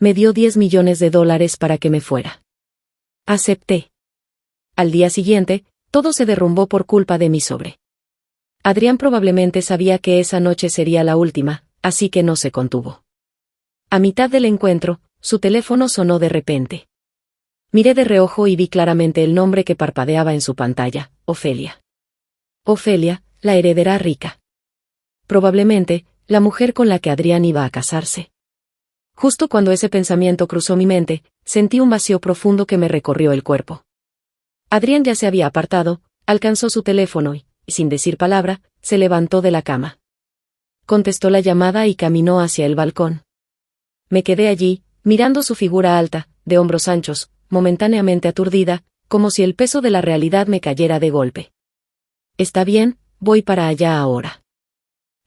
Me dio $10 millones para que me fuera. Acepté. Al día siguiente, todo se derrumbó por culpa de mi sobre. Adrián probablemente sabía que esa noche sería la última, así que no se contuvo. A mitad del encuentro, su teléfono sonó de repente. Miré de reojo y vi claramente el nombre que parpadeaba en su pantalla: Ofelia. Ofelia, la heredera rica. Probablemente, la mujer con la que Adrián iba a casarse. Justo cuando ese pensamiento cruzó mi mente, sentí un vacío profundo que me recorrió el cuerpo. Adrián ya se había apartado, alcanzó su teléfono y, sin decir palabra, se levantó de la cama. Contestó la llamada y caminó hacia el balcón. Me quedé allí, mirando su figura alta, de hombros anchos, momentáneamente aturdida, como si el peso de la realidad me cayera de golpe. Está bien, voy para allá ahora.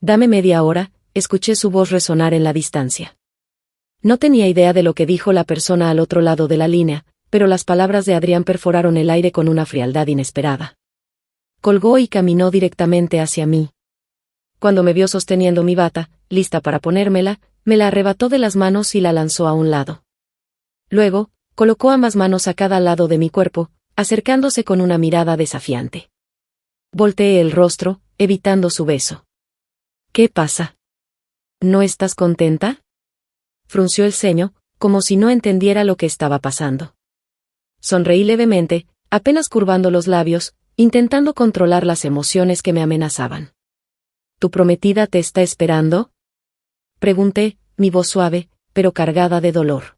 Dame media hora, escuché su voz resonar en la distancia. No tenía idea de lo que dijo la persona al otro lado de la línea, pero las palabras de Adrián perforaron el aire con una frialdad inesperada. Colgó y caminó directamente hacia mí. Cuando me vio sosteniendo mi bata, lista para ponérmela, me la arrebató de las manos y la lanzó a un lado. Luego, colocó ambas manos a cada lado de mi cuerpo, acercándose con una mirada desafiante. Volteé el rostro, evitando su beso. ¿Qué pasa? ¿No estás contenta? Frunció el ceño, como si no entendiera lo que estaba pasando. Sonreí levemente, apenas curvando los labios, intentando controlar las emociones que me amenazaban. ¿Tu prometida te está esperando? Pregunté, mi voz suave, pero cargada de dolor.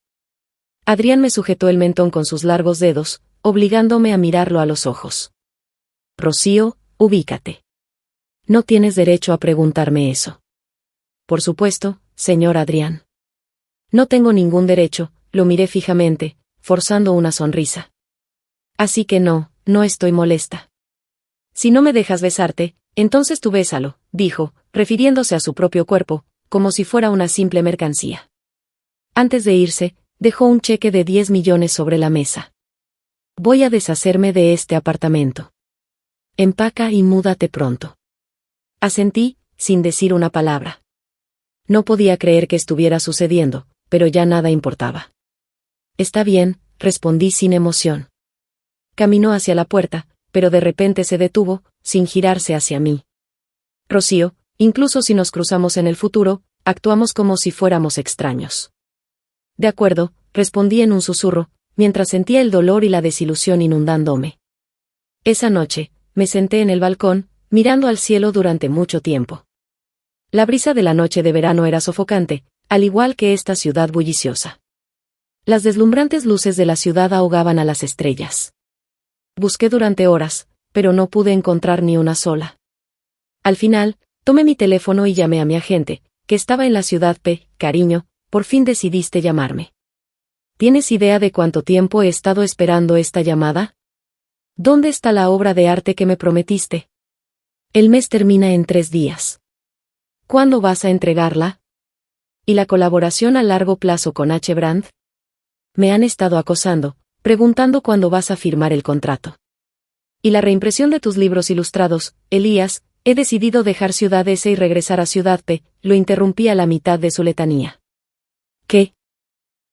Adrián me sujetó el mentón con sus largos dedos, obligándome a mirarlo a los ojos. Rocío, ubícate. No tienes derecho a preguntarme eso. Por supuesto, señor Adrián. No tengo ningún derecho, lo miré fijamente, forzando una sonrisa. Así que no estoy molesta. Si no me dejas besarte, entonces tú bésalo, dijo, refiriéndose a su propio cuerpo, como si fuera una simple mercancía. Antes de irse, dejó un cheque de 10 millones sobre la mesa. Voy a deshacerme de este apartamento. Empaca y múdate pronto. Asentí, sin decir una palabra. No podía creer que estuviera sucediendo, pero ya nada importaba. Está bien, respondí sin emoción. Caminó hacia la puerta, pero de repente se detuvo, sin girarse hacia mí. Rocío, incluso si nos cruzamos en el futuro, actuamos como si fuéramos extraños. De acuerdo, respondí en un susurro, mientras sentía el dolor y la desilusión inundándome. Esa noche, me senté en el balcón, mirando al cielo durante mucho tiempo. La brisa de la noche de verano era sofocante, al igual que esta ciudad bulliciosa. Las deslumbrantes luces de la ciudad ahogaban a las estrellas. Busqué durante horas, pero no pude encontrar ni una sola. Al final, tomé mi teléfono y llamé a mi agente, que estaba en la ciudad. Cariño, por fin decidiste llamarme. ¿Tienes idea de cuánto tiempo he estado esperando esta llamada? ¿Dónde está la obra de arte que me prometiste? El mes termina en 3 días. ¿Cuándo vas a entregarla? ¿Y la colaboración a largo plazo con H. Brand? Me han estado acosando, preguntando cuándo vas a firmar el contrato. ¿Y la reimpresión de tus libros ilustrados, Elías? He decidido dejar Ciudad S y regresar a Ciudad P, lo interrumpí a la mitad de su letanía. ¿Qué?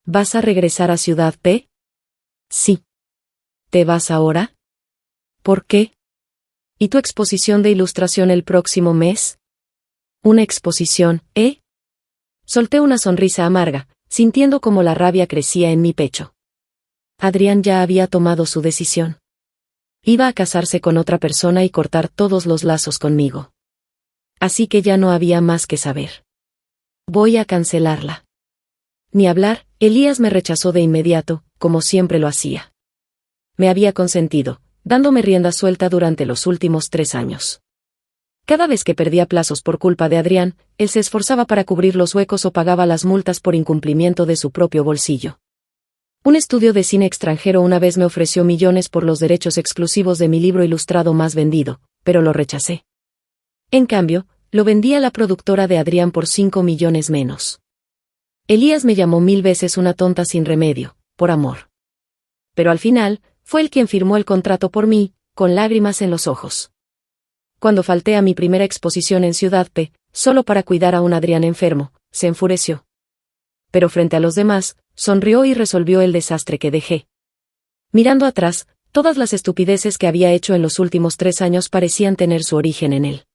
¿Vas a regresar a Ciudad P? Sí. ¿Te vas ahora? ¿Por qué? ¿Y tu exposición de ilustración el próximo mes? ¿Una exposición, eh? Solté una sonrisa amarga, sintiendo como la rabia crecía en mi pecho. Adrián ya había tomado su decisión. Iba a casarse con otra persona y cortar todos los lazos conmigo. Así que ya no había más que saber. Voy a cancelarla. Ni hablar, Elías me rechazó de inmediato, como siempre lo hacía. Me había consentido, dándome rienda suelta durante los últimos 3 años. Cada vez que perdía plazos por culpa de Adrián, él se esforzaba para cubrir los huecos o pagaba las multas por incumplimiento de su propio bolsillo. Un estudio de cine extranjero una vez me ofreció millones por los derechos exclusivos de mi libro ilustrado más vendido, pero lo rechacé. En cambio, lo vendí a la productora de Adrián por 5 millones menos. Elías me llamó 1000 veces una tonta sin remedio, por amor. Pero al final, fue él quien firmó el contrato por mí, con lágrimas en los ojos. Cuando falté a mi primera exposición en Ciudad P, solo para cuidar a un Adrián enfermo, se enfureció. Pero frente a los demás, sonrió y resolvió el desastre que dejé. Mirando atrás, todas las estupideces que había hecho en los últimos 3 años parecían tener su origen en él.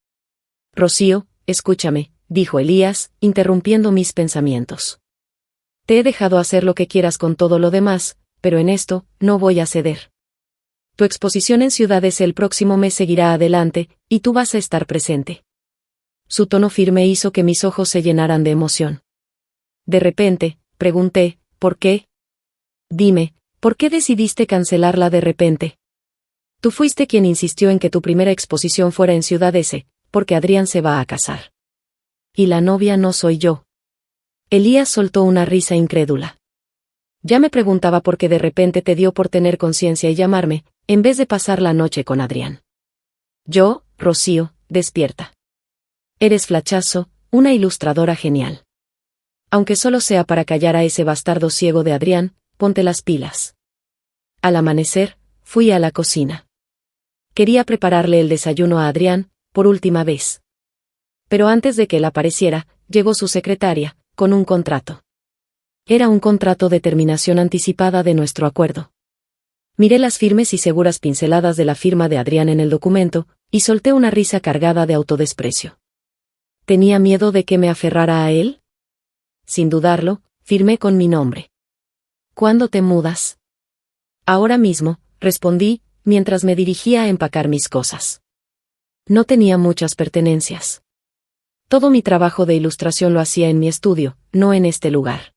Rocío, escúchame, dijo Elías, interrumpiendo mis pensamientos. Te he dejado hacer lo que quieras con todo lo demás, pero en esto, no voy a ceder. Tu exposición en Ciudades el próximo mes seguirá adelante, y tú vas a estar presente. Su tono firme hizo que mis ojos se llenaran de emoción. De repente, pregunté, ¿por qué? Dime, ¿por qué decidiste cancelarla de repente? Tú fuiste quien insistió en que tu primera exposición fuera en Ciudad S, porque Adrián se va a casar. Y la novia no soy yo. Elías soltó una risa incrédula. Ya me preguntaba por qué de repente te dio por tener conciencia y llamarme, en vez de pasar la noche con Adrián. Yo, Rocío, despierta. Eres flachazo, una ilustradora genial. Aunque solo sea para callar a ese bastardo ciego de Adrián, ponte las pilas. Al amanecer, fui a la cocina. Quería prepararle el desayuno a Adrián, por última vez. Pero antes de que él apareciera, llegó su secretaria, con un contrato. Era un contrato de terminación anticipada de nuestro acuerdo. Miré las firmes y seguras pinceladas de la firma de Adrián en el documento, y solté una risa cargada de autodesprecio. ¿Tenía miedo de que me aferrara a él? Sin dudarlo, firmé con mi nombre. ¿Cuándo te mudas? Ahora mismo, respondí, mientras me dirigía a empacar mis cosas. No tenía muchas pertenencias. Todo mi trabajo de ilustración lo hacía en mi estudio, no en este lugar.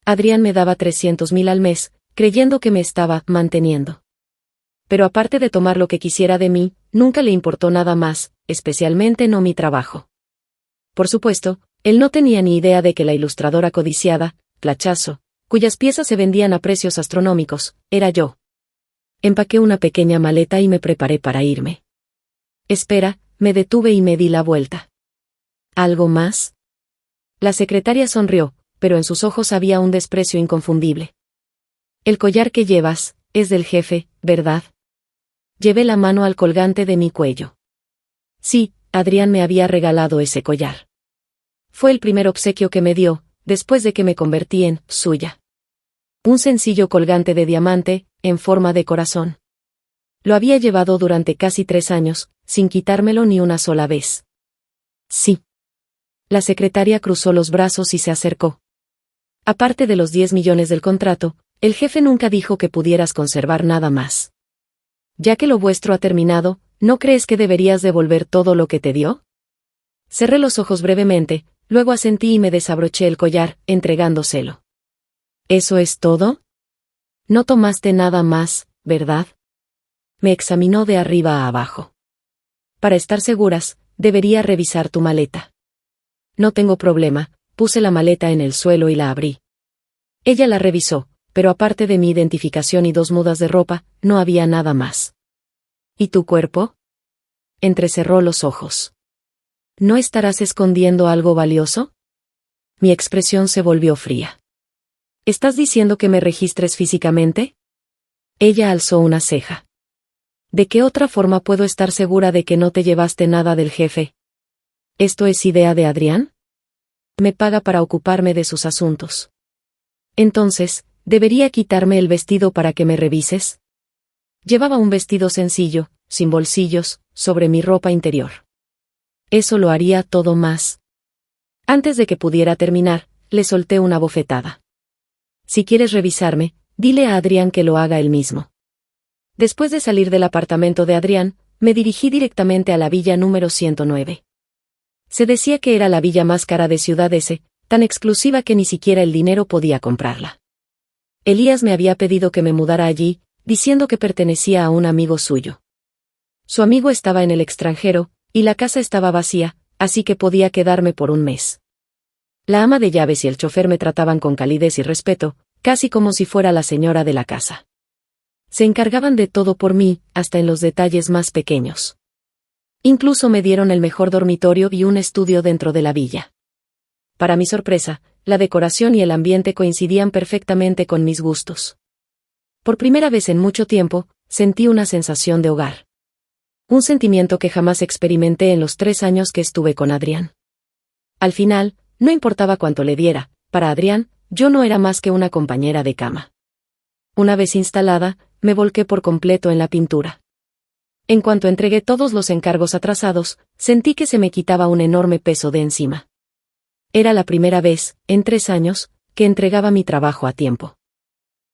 Adrián me daba 300.000 al mes, creyendo que me estaba manteniendo. Pero aparte de tomar lo que quisiera de mí, nunca le importó nada más, especialmente no mi trabajo. Por supuesto, él no tenía ni idea de que la ilustradora codiciada, Flachazo, cuyas piezas se vendían a precios astronómicos, era yo. Empaqué una pequeña maleta y me preparé para irme. Espera, me detuve y me di la vuelta. ¿Algo más? La secretaria sonrió, pero en sus ojos había un desprecio inconfundible. El collar que llevas, es del jefe, ¿verdad? Llevé la mano al colgante de mi cuello. Sí, Adrián me había regalado ese collar. Fue el primer obsequio que me dio, después de que me convertí en suya. Un sencillo colgante de diamante, en forma de corazón. Lo había llevado durante casi 3 años, sin quitármelo ni una sola vez. Sí. La secretaria cruzó los brazos y se acercó. Aparte de los 10 millones del contrato, el jefe nunca dijo que pudieras conservar nada más. Ya que lo vuestro ha terminado, ¿no crees que deberías devolver todo lo que te dio? Cerré los ojos brevemente, luego asentí y me desabroché el collar, entregándoselo. ¿Eso es todo? No tomaste nada más, ¿verdad? Me examinó de arriba a abajo. Para estar seguras, debería revisar tu maleta. No tengo problema, puse la maleta en el suelo y la abrí. Ella la revisó, pero aparte de mi identificación y 2 mudas de ropa, no había nada más. ¿Y tu cuerpo? Entrecerró los ojos. ¿No estarás escondiendo algo valioso? Mi expresión se volvió fría. ¿Estás diciendo que me registres físicamente? Ella alzó una ceja. ¿De qué otra forma puedo estar segura de que no te llevaste nada del jefe? ¿Esto es idea de Adrián? Me paga para ocuparme de sus asuntos. Entonces, ¿debería quitarme el vestido para que me revises? Llevaba un vestido sencillo, sin bolsillos, sobre mi ropa interior. Eso lo haría todo más. Antes de que pudiera terminar, le solté una bofetada. Si quieres revisarme, dile a Adrián que lo haga él mismo. Después de salir del apartamento de Adrián, me dirigí directamente a la villa número 109. Se decía que era la villa más cara de Ciudad S, tan exclusiva que ni siquiera el dinero podía comprarla. Elías me había pedido que me mudara allí, diciendo que pertenecía a un amigo suyo. Su amigo estaba en el extranjero, y la casa estaba vacía, así que podía quedarme por un mes. La ama de llaves y el chofer me trataban con calidez y respeto, casi como si fuera la señora de la casa. Se encargaban de todo por mí, hasta en los detalles más pequeños. Incluso me dieron el mejor dormitorio y un estudio dentro de la villa. Para mi sorpresa, la decoración y el ambiente coincidían perfectamente con mis gustos. Por primera vez en mucho tiempo, sentí una sensación de hogar. Un sentimiento que jamás experimenté en los 3 años que estuve con Adrián. Al final, no importaba cuánto le diera, para Adrián, yo no era más que una compañera de cama. Una vez instalada, me volqué por completo en la pintura. En cuanto entregué todos los encargos atrasados, sentí que se me quitaba un enorme peso de encima. Era la primera vez, en 3 años, que entregaba mi trabajo a tiempo.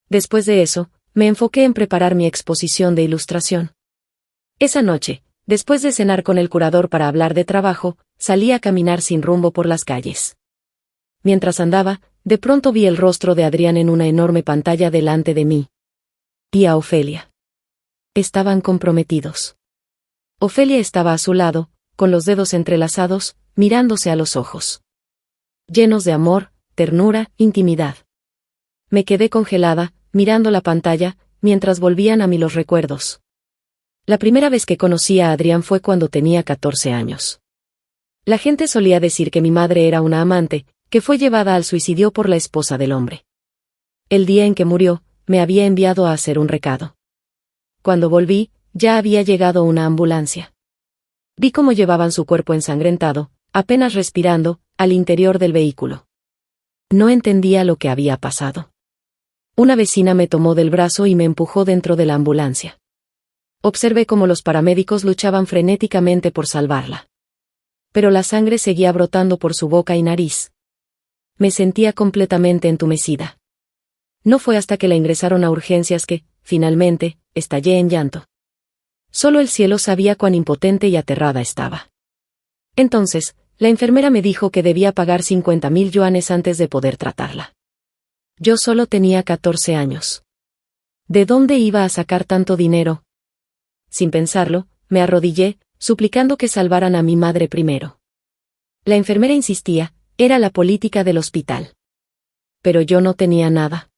Después de eso, me enfoqué en preparar mi exposición de ilustración. Esa noche, después de cenar con el curador para hablar de trabajo, salí a caminar sin rumbo por las calles. Mientras andaba, de pronto vi el rostro de Adrián en una enorme pantalla delante de mí. Y a Ofelia. Estaban comprometidos. Ofelia estaba a su lado, con los dedos entrelazados, mirándose a los ojos. Llenos de amor, ternura, intimidad. Me quedé congelada, mirando la pantalla, mientras volvían a mí los recuerdos. La primera vez que conocí a Adrián fue cuando tenía 14 años. La gente solía decir que mi madre era una amante, que fue llevada al suicidio por la esposa del hombre. El día en que murió, me había enviado a hacer un recado. Cuando volví, ya había llegado una ambulancia. Vi cómo llevaban su cuerpo ensangrentado, apenas respirando, al interior del vehículo. No entendía lo que había pasado. Una vecina me tomó del brazo y me empujó dentro de la ambulancia. Observé cómo los paramédicos luchaban frenéticamente por salvarla. Pero la sangre seguía brotando por su boca y nariz. Me sentía completamente entumecida. No fue hasta que la ingresaron a urgencias que, finalmente, estallé en llanto. Solo el cielo sabía cuán impotente y aterrada estaba. Entonces, la enfermera me dijo que debía pagar 50.000 yuanes antes de poder tratarla. Yo solo tenía 14 años. ¿De dónde iba a sacar tanto dinero? Sin pensarlo, me arrodillé, suplicando que salvaran a mi madre primero. La enfermera insistía, era la política del hospital. Pero yo no tenía nada.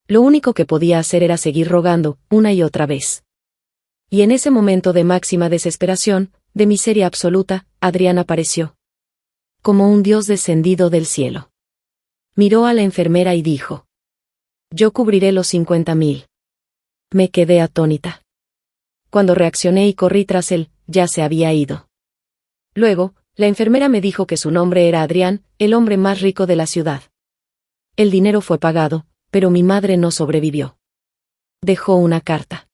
Lo único que podía hacer era seguir rogando, una y otra vez. Y en ese momento de máxima desesperación, de miseria absoluta, Adrián apareció. Como un dios descendido del cielo. Miró a la enfermera y dijo: yo cubriré los 50.000. Me quedé atónita. Cuando reaccioné y corrí tras él, ya se había ido. Luego, la enfermera me dijo que su nombre era Adrián, el hombre más rico de la ciudad. El dinero fue pagado, pero mi madre no sobrevivió. Dejó una carta.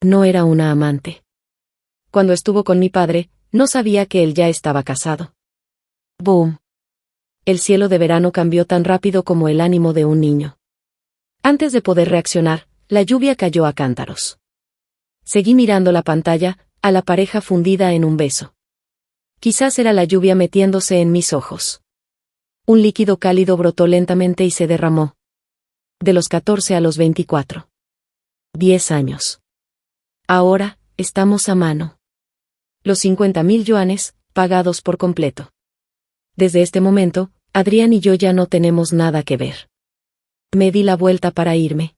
No era una amante. Cuando estuvo con mi padre, no sabía que él ya estaba casado. ¡Boom! El cielo de verano cambió tan rápido como el ánimo de un niño. Antes de poder reaccionar, la lluvia cayó a cántaros. Seguí mirando la pantalla, a la pareja fundida en un beso. Quizás era la lluvia metiéndose en mis ojos. Un líquido cálido brotó lentamente y se derramó. De los 14 a los 24. 10 años. Ahora, estamos a mano. Los 50.000 yuanes, pagados por completo. Desde este momento, Adrián y yo ya no tenemos nada que ver. Me di la vuelta para irme.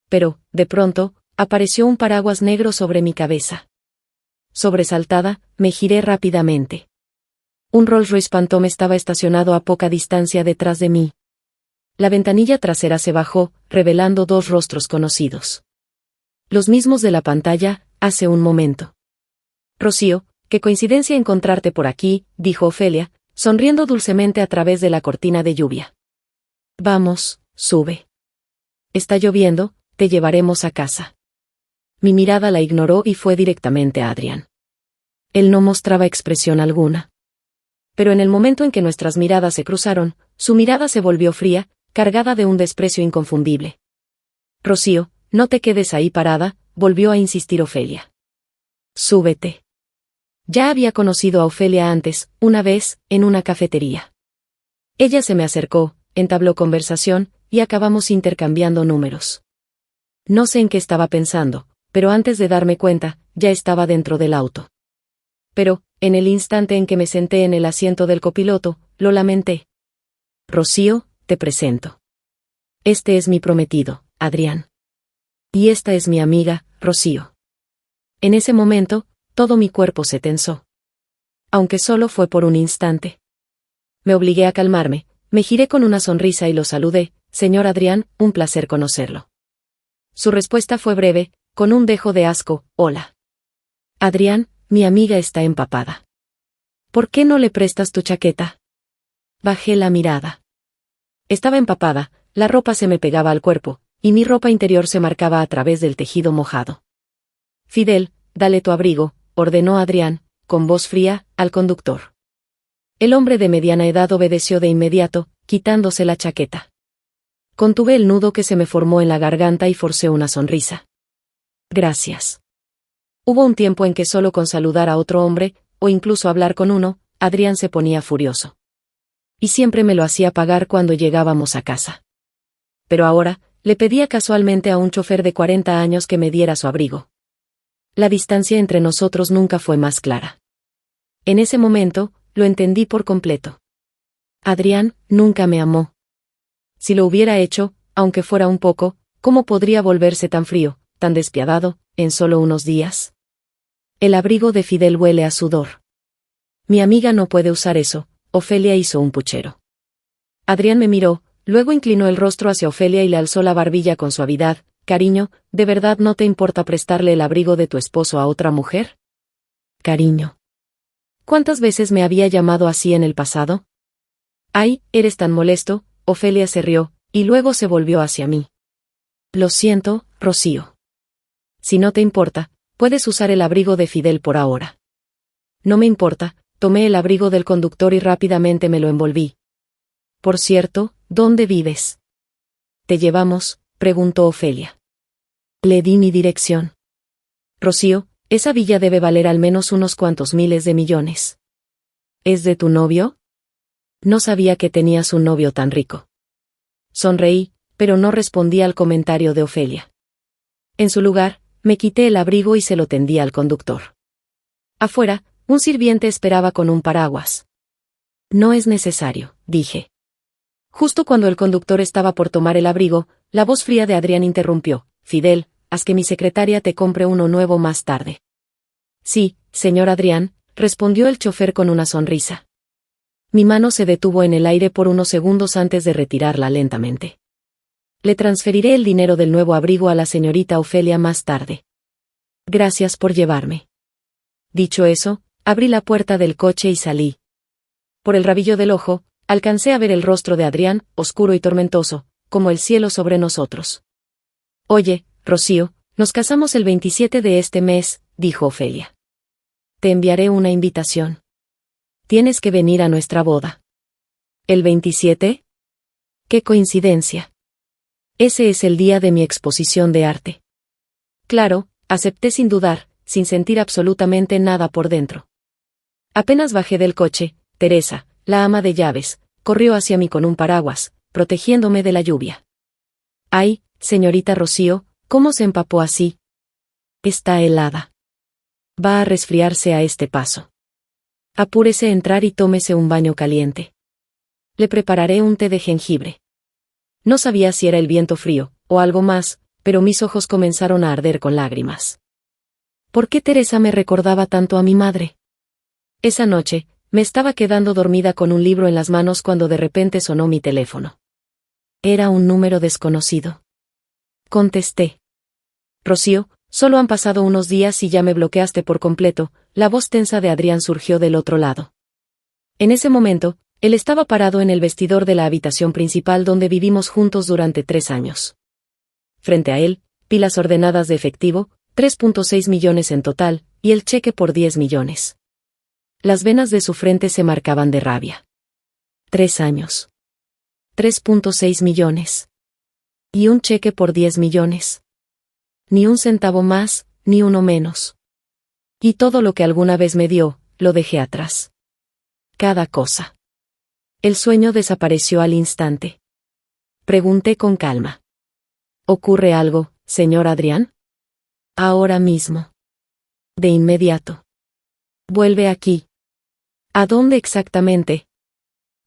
Pero, de pronto, apareció un paraguas negro sobre mi cabeza. Sobresaltada, me giré rápidamente. Un Rolls Royce Phantom estaba estacionado a poca distancia detrás de mí. La ventanilla trasera se bajó, revelando 2 rostros conocidos. Los mismos de la pantalla, hace un momento. Rocío, qué coincidencia encontrarte por aquí, dijo Ofelia, sonriendo dulcemente a través de la cortina de lluvia. Vamos, sube. Está lloviendo, te llevaremos a casa. Mi mirada la ignoró y fue directamente a Adrián. Él no mostraba expresión alguna. Pero en el momento en que nuestras miradas se cruzaron, su mirada se volvió fría, cargada de un desprecio inconfundible. Rocío, no te quedes ahí parada, volvió a insistir Ofelia. Súbete. Ya había conocido a Ofelia antes, una vez, en una cafetería. Ella se me acercó, entabló conversación, y acabamos intercambiando números. No sé en qué estaba pensando, pero antes de darme cuenta, ya estaba dentro del auto. Pero, en el instante en que me senté en el asiento del copiloto, lo lamenté. Rocío, te presento. Este es mi prometido, Adrián. Y esta es mi amiga, Rocío. En ese momento, todo mi cuerpo se tensó. Aunque solo fue por un instante. Me obligué a calmarme, me giré con una sonrisa y lo saludé: señor Adrián, un placer conocerlo. Su respuesta fue breve, con un dejo de asco: hola. Adrián, mi amiga está empapada. ¿Por qué no le prestas tu chaqueta? Bajé la mirada. Estaba empapada, la ropa se me pegaba al cuerpo, y mi ropa interior se marcaba a través del tejido mojado. Fidel, dale tu abrigo, ordenó Adrián, con voz fría, al conductor. El hombre de mediana edad obedeció de inmediato, quitándose la chaqueta. Contuve el nudo que se me formó en la garganta y forcé una sonrisa. Gracias. Hubo un tiempo en que solo con saludar a otro hombre, o incluso hablar con uno, Adrián se ponía furioso. Y siempre me lo hacía pagar cuando llegábamos a casa. Pero ahora, le pedía casualmente a un chofer de 40 años que me diera su abrigo. La distancia entre nosotros nunca fue más clara. En ese momento, lo entendí por completo. Adrián nunca me amó. Si lo hubiera hecho, aunque fuera un poco, ¿cómo podría volverse tan frío, tan despiadado, en solo unos días? El abrigo de Fidel huele a sudor. Mi amiga no puede usar eso, Ofelia hizo un puchero. Adrián me miró, luego inclinó el rostro hacia Ofelia y le alzó la barbilla con suavidad. Cariño, ¿de verdad no te importa prestarle el abrigo de tu esposo a otra mujer? Cariño. ¿Cuántas veces me había llamado así en el pasado? Ay, eres tan molesto. Ofelia se rió, y luego se volvió hacia mí. Lo siento, Rocío. Si no te importa, puedes usar el abrigo de Fidel por ahora. No me importa, tomé el abrigo del conductor y rápidamente me lo envolví. Por cierto, ¿dónde vives? ¿Te llevamos?, preguntó Ofelia. Le di mi dirección. Rocío, esa villa debe valer al menos unos cuantos miles de millones. ¿Es de tu novio? No sabía que tenías un novio tan rico. Sonreí, pero no respondí al comentario de Ofelia. En su lugar, me quité el abrigo y se lo tendí al conductor. Afuera, un sirviente esperaba con un paraguas. No es necesario, dije. Justo cuando el conductor estaba por tomar el abrigo, la voz fría de Adrián interrumpió. Fidel, haz que mi secretaria te compre uno nuevo más tarde. Sí, señor Adrián, respondió el chofer con una sonrisa. Mi mano se detuvo en el aire por unos segundos antes de retirarla lentamente. Le transferiré el dinero del nuevo abrigo a la señorita Ofelia más tarde. Gracias por llevarme. Dicho eso, abrí la puerta del coche y salí. Por el rabillo del ojo, alcancé a ver el rostro de Adrián, oscuro y tormentoso, como el cielo sobre nosotros. Oye, Rocío, nos casamos el 27 de este mes, dijo Ofelia. Te enviaré una invitación. Tienes que venir a nuestra boda. ¿El 27? ¡Qué coincidencia! Ese es el día de mi exposición de arte. Claro, acepté sin dudar, sin sentir absolutamente nada por dentro. Apenas bajé del coche, Teresa, la ama de llaves, corrió hacia mí con un paraguas, protegiéndome de la lluvia. Ay, señorita Rocío, ¿cómo se empapó así? Está helada. Va a resfriarse a este paso. Apúrese a entrar y tómese un baño caliente. Le prepararé un té de jengibre. No sabía si era el viento frío, o algo más, pero mis ojos comenzaron a arder con lágrimas. ¿Por qué Teresa me recordaba tanto a mi madre? Esa noche, me estaba quedando dormida con un libro en las manos cuando de repente sonó mi teléfono. Era un número desconocido. Contesté. Rocío, solo han pasado unos días y ya me bloqueaste por completo. La voz tensa de Adrián surgió del otro lado. En ese momento, él estaba parado en el vestidor de la habitación principal donde vivimos juntos durante 3 años. Frente a él, pilas ordenadas de efectivo, 3.6 millones en total, y el cheque por 10 millones. Las venas de su frente se marcaban de rabia. 3 años. 3.6 millones. Y un cheque por 10 millones. Ni un centavo más, ni uno menos. Y todo lo que alguna vez me dio, lo dejé atrás. Cada cosa. El sueño desapareció al instante. Pregunté con calma. ¿Ocurre algo, señor Adrián? Ahora mismo. De inmediato. Vuelve aquí. ¿A dónde exactamente?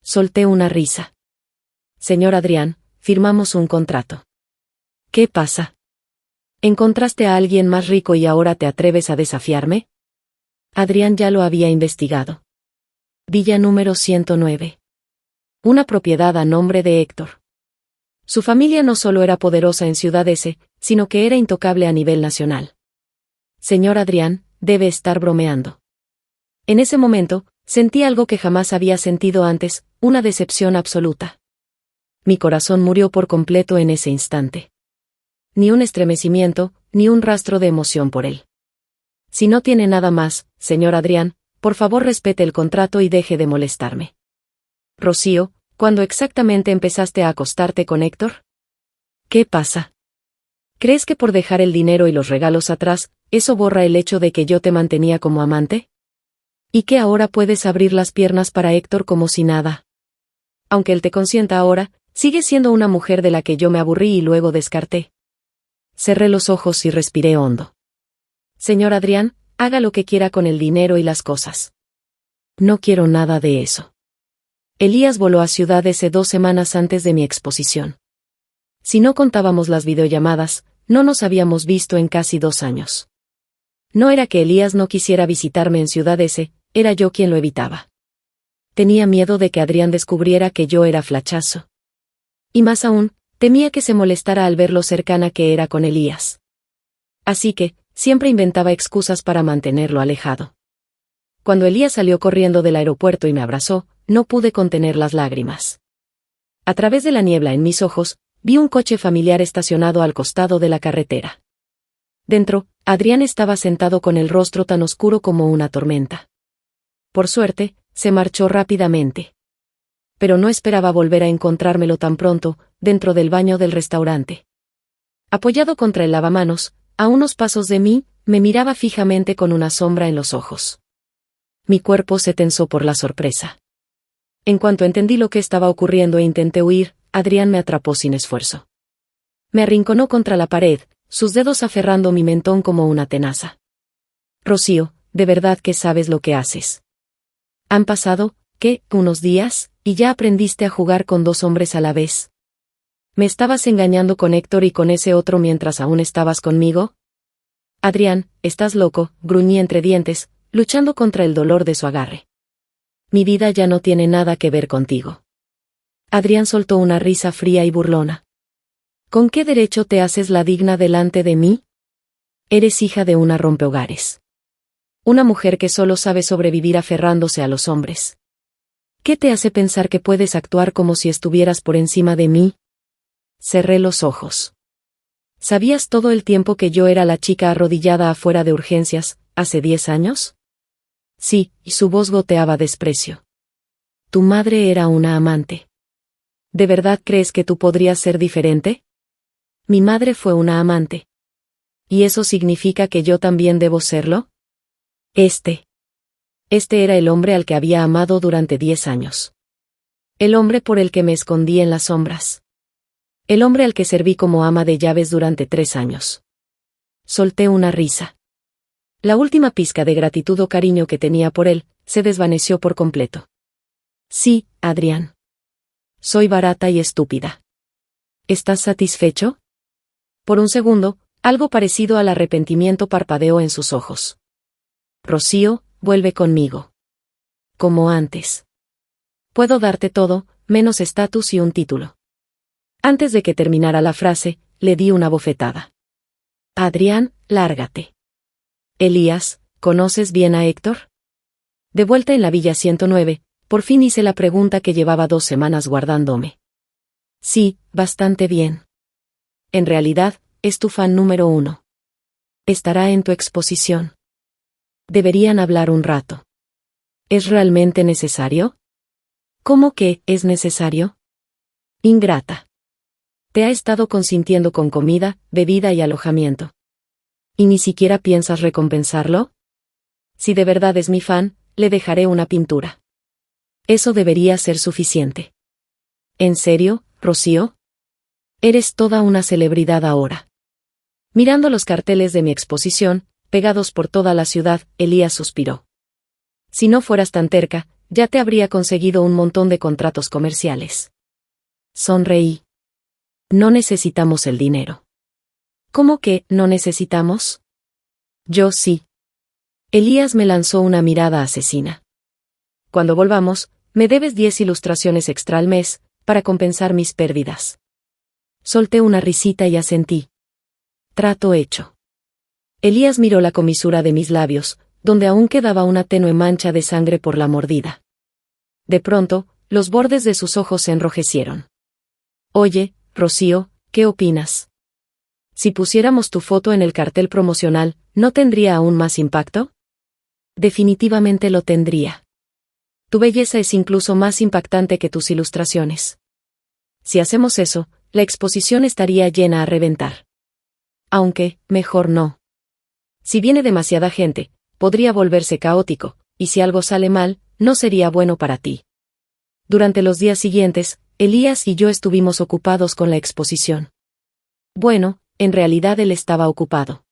Solté una risa. Señor Adrián, firmamos un contrato. ¿Qué pasa? ¿Encontraste a alguien más rico y ahora te atreves a desafiarme? Adrián ya lo había investigado. Villa número 109. Una propiedad a nombre de Héctor. Su familia no solo era poderosa en Ciudad S, sino que era intocable a nivel nacional. Señor Adrián, debe estar bromeando. En ese momento, sentí algo que jamás había sentido antes, una decepción absoluta. Mi corazón murió por completo en ese instante. Ni un estremecimiento, ni un rastro de emoción por él. Si no tiene nada más, señor Adrián, por favor respete el contrato y deje de molestarme. Rocío, ¿cuándo exactamente empezaste a acostarte con Héctor? ¿Qué pasa? ¿Crees que por dejar el dinero y los regalos atrás, eso borra el hecho de que yo te mantenía como amante? ¿Y que ahora puedes abrir las piernas para Héctor como si nada? Aunque él te consienta ahora, sigues siendo una mujer de la que yo me aburrí y luego descarté. Cerré los ojos y respiré hondo. Señor Adrián, haga lo que quiera con el dinero y las cosas. No quiero nada de eso. Elías voló a Ciudad S 2 semanas antes de mi exposición. Si no contábamos las videollamadas, no nos habíamos visto en casi 2 años. No era que Elías no quisiera visitarme en Ciudad S, era yo quien lo evitaba. Tenía miedo de que Adrián descubriera que yo era flachazo. Y más aún, temía que se molestara al ver lo cercana que era con Elías. Así que, siempre inventaba excusas para mantenerlo alejado. Cuando Elías salió corriendo del aeropuerto y me abrazó, no pude contener las lágrimas. A través de la niebla en mis ojos, vi un coche familiar estacionado al costado de la carretera. Dentro, Adrián estaba sentado con el rostro tan oscuro como una tormenta. Por suerte, se marchó rápidamente. Pero no esperaba volver a encontrármelo tan pronto, dentro del baño del restaurante. Apoyado contra el lavamanos, a unos pasos de mí, me miraba fijamente con una sombra en los ojos. Mi cuerpo se tensó por la sorpresa. En cuanto entendí lo que estaba ocurriendo e intenté huir, Adrián me atrapó sin esfuerzo. Me arrinconó contra la pared, sus dedos aferrando mi mentón como una tenaza. Rocío, de verdad que sabes lo que haces. Han pasado, ¿qué?, unos días, y ya aprendiste a jugar con 2 hombres a la vez. ¿Me estabas engañando con Héctor y con ese otro mientras aún estabas conmigo? Adrián, estás loco, gruñí entre dientes, luchando contra el dolor de su agarre. Mi vida ya no tiene nada que ver contigo. Adrián soltó una risa fría y burlona. ¿Con qué derecho te haces la digna delante de mí? Eres hija de una rompehogares. Una mujer que solo sabe sobrevivir aferrándose a los hombres. ¿Qué te hace pensar que puedes actuar como si estuvieras por encima de mí? Cerré los ojos. ¿Sabías todo el tiempo que yo era la chica arrodillada afuera de urgencias, hace 10 años? Sí, y su voz goteaba desprecio. Tu madre era una amante. ¿De verdad crees que tú podrías ser diferente? Mi madre fue una amante. ¿Y eso significa que yo también debo serlo? Este era el hombre al que había amado durante 10 años. El hombre por el que me escondí en las sombras. El hombre al que serví como ama de llaves durante 3 años. Solté una risa. La última pizca de gratitud o cariño que tenía por él, se desvaneció por completo. Sí, Adrián. Soy barata y estúpida. ¿Estás satisfecho? Por un segundo, algo parecido al arrepentimiento parpadeó en sus ojos. Rocío, vuelve conmigo. Como antes. Puedo darte todo, menos estatus y un título. Antes de que terminara la frase, le di una bofetada. Adrián, lárgate. Elías, ¿conoces bien a Héctor? De vuelta en la Villa 109, por fin hice la pregunta que llevaba 2 semanas guardándome. Sí, bastante bien. En realidad, es tu fan número 1. Estará en tu exposición. Deberían hablar un rato. ¿Es realmente necesario? ¿Cómo que es necesario? Ingrata. Te ha estado consintiendo con comida, bebida y alojamiento. ¿Y ni siquiera piensas recompensarlo? Si de verdad es mi fan, le dejaré una pintura. Eso debería ser suficiente. ¿En serio, Rocío? Eres toda una celebridad ahora. Mirando los carteles de mi exposición, pegados por toda la ciudad, Elías suspiró. Si no fueras tan terca, ya te habría conseguido un montón de contratos comerciales. Sonreí. No necesitamos el dinero. ¿Cómo que no necesitamos? Yo sí. Elías me lanzó una mirada asesina. Cuando volvamos, me debes 10 ilustraciones extra al mes, para compensar mis pérdidas. Solté una risita y asentí. Trato hecho. Elías miró la comisura de mis labios, donde aún quedaba una tenue mancha de sangre por la mordida. De pronto, los bordes de sus ojos se enrojecieron. Oye, Rocío, ¿qué opinas? Si pusiéramos tu foto en el cartel promocional, ¿no tendría aún más impacto? Definitivamente lo tendría. Tu belleza es incluso más impactante que tus ilustraciones. Si hacemos eso, la exposición estaría llena a reventar. Aunque, mejor no. Si viene demasiada gente, podría volverse caótico, y si algo sale mal, no sería bueno para ti. Durante los días siguientes, Elías y yo estuvimos ocupados con la exposición. Bueno, en realidad él estaba ocupado.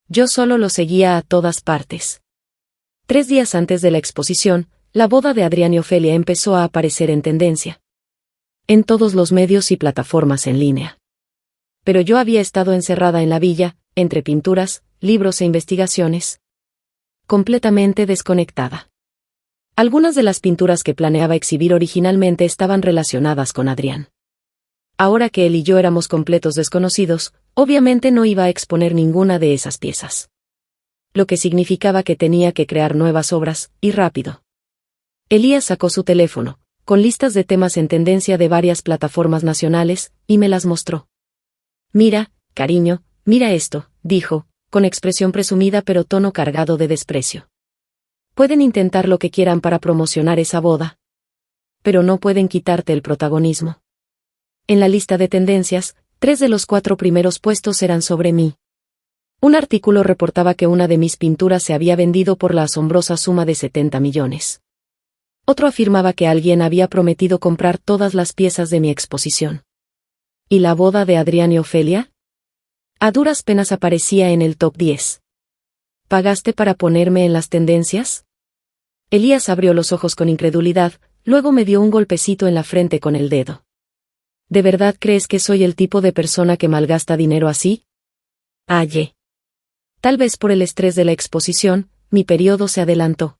Yo solo lo seguía a todas partes. 3 días antes de la exposición, la boda de Adrián y Ofelia empezó a aparecer en tendencia. En todos los medios y plataformas en línea. Pero yo había estado encerrada en la villa, entre pinturas, libros e investigaciones. Completamente desconectada. Algunas de las pinturas que planeaba exhibir originalmente estaban relacionadas con Adrián. Ahora que él y yo éramos completos desconocidos, obviamente no iba a exponer ninguna de esas piezas. Lo que significaba que tenía que crear nuevas obras, y rápido. Elías sacó su teléfono, con listas de temas en tendencia de varias plataformas nacionales, y me las mostró. Mira, cariño, mira esto, dijo, con expresión presumida pero tono cargado de desprecio. Pueden intentar lo que quieran para promocionar esa boda. Pero no pueden quitarte el protagonismo. En la lista de tendencias, 3 de los 4 primeros puestos eran sobre mí. Un artículo reportaba que una de mis pinturas se había vendido por la asombrosa suma de 70 millones. Otro afirmaba que alguien había prometido comprar todas las piezas de mi exposición. ¿Y la boda de Adrián y Ofelia? A duras penas aparecía en el top 10. ¿Pagaste para ponerme en las tendencias? Elías abrió los ojos con incredulidad, luego me dio un golpecito en la frente con el dedo. ¿De verdad crees que soy el tipo de persona que malgasta dinero así? Aye. Tal vez por el estrés de la exposición, mi periodo se adelantó.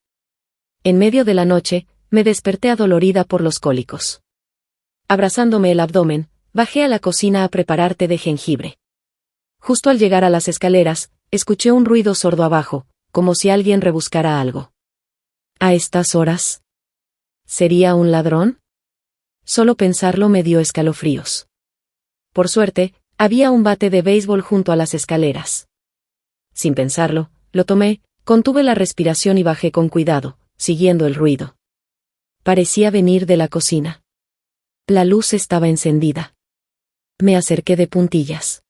En medio de la noche, me desperté adolorida por los cólicos. Abrazándome el abdomen, bajé a la cocina a preparar té de jengibre. Justo al llegar a las escaleras, escuché un ruido sordo abajo, como si alguien rebuscara algo. ¿A estas horas? ¿Sería un ladrón? Solo pensarlo me dio escalofríos. Por suerte, había un bate de béisbol junto a las escaleras. Sin pensarlo, lo tomé, contuve la respiración y bajé con cuidado, siguiendo el ruido. Parecía venir de la cocina. La luz estaba encendida. Me acerqué de puntillas.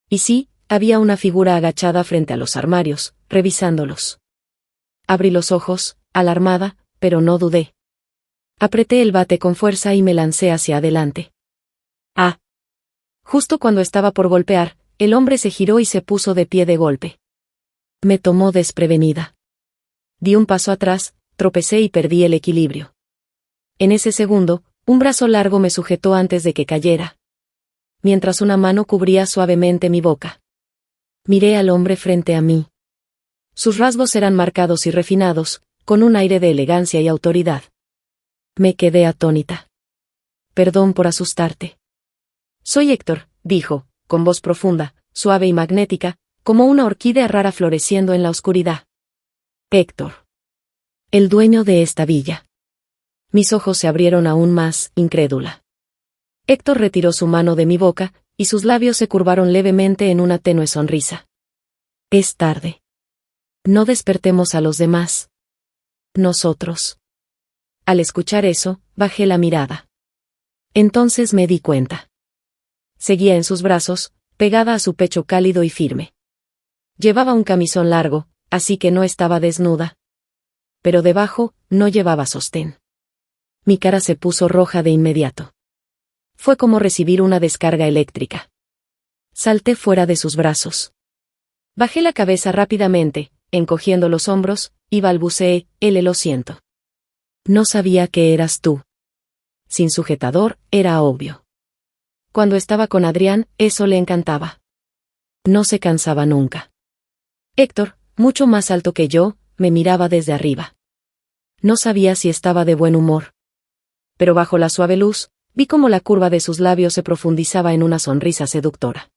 Y sí, había una figura agachada frente a los armarios, revisándolos. Abrí los ojos, alarmada, pero no dudé. Apreté el bate con fuerza y me lancé hacia adelante. ¡Ah! Justo cuando estaba por golpear, el hombre se giró y se puso de pie de golpe. Me tomó desprevenida. Di un paso atrás, tropecé y perdí el equilibrio. En ese segundo, un brazo largo me sujetó antes de que cayera. Mientras una mano cubría suavemente mi boca. Miré al hombre frente a mí. Sus rasgos eran marcados y refinados, con un aire de elegancia y autoridad. Me quedé atónita. Perdón por asustarte. Soy Héctor, dijo, con voz profunda, suave y magnética, como una orquídea rara floreciendo en la oscuridad. Héctor. El dueño de esta villa. Mis ojos se abrieron aún más, incrédula. Héctor retiró su mano de mi boca, y sus labios se curvaron levemente en una tenue sonrisa. Es tarde. No despertemos a los demás. Nosotros. Al escuchar eso, bajé la mirada. Entonces me di cuenta. Seguía en sus brazos, pegada a su pecho cálido y firme. Llevaba un camisón largo, así que no estaba desnuda. Pero debajo, no llevaba sostén. Mi cara se puso roja de inmediato. Fue como recibir una descarga eléctrica. Salté fuera de sus brazos. Bajé la cabeza rápidamente, encogiendo los hombros, y balbuceé, lo siento. No sabía que eras tú. Sin sujetador, era obvio. Cuando estaba con Adrián, eso le encantaba. No se cansaba nunca. Héctor, mucho más alto que yo, me miraba desde arriba. No sabía si estaba de buen humor. Pero bajo la suave luz, vi cómo la curva de sus labios se profundizaba en una sonrisa seductora.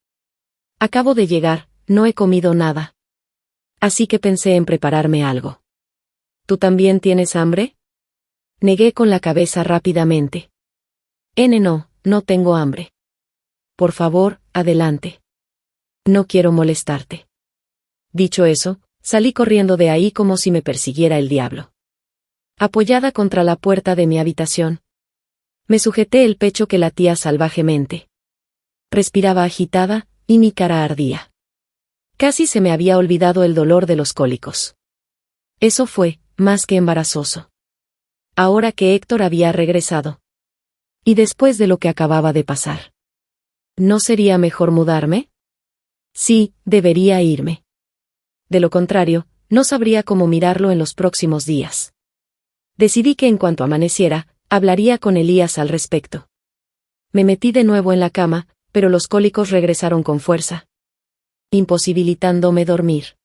Acabo de llegar, no he comido nada. Así que pensé en prepararme algo. ¿Tú también tienes hambre? Negué con la cabeza rápidamente. No, no tengo hambre. Por favor, adelante. No quiero molestarte. Dicho eso, salí corriendo de ahí como si me persiguiera el diablo. Apoyada contra la puerta de mi habitación, me sujeté el pecho que latía salvajemente. Respiraba agitada, y mi cara ardía. Casi se me había olvidado el dolor de los cólicos. Eso fue, más que embarazoso. Ahora que Héctor había regresado. Y después de lo que acababa de pasar. ¿No sería mejor mudarme? Sí, debería irme. De lo contrario, no sabría cómo mirarlo en los próximos días. Decidí que en cuanto amaneciera, hablaría con Elías al respecto. Me metí de nuevo en la cama, pero los cólicos regresaron con fuerza, imposibilitándome dormir.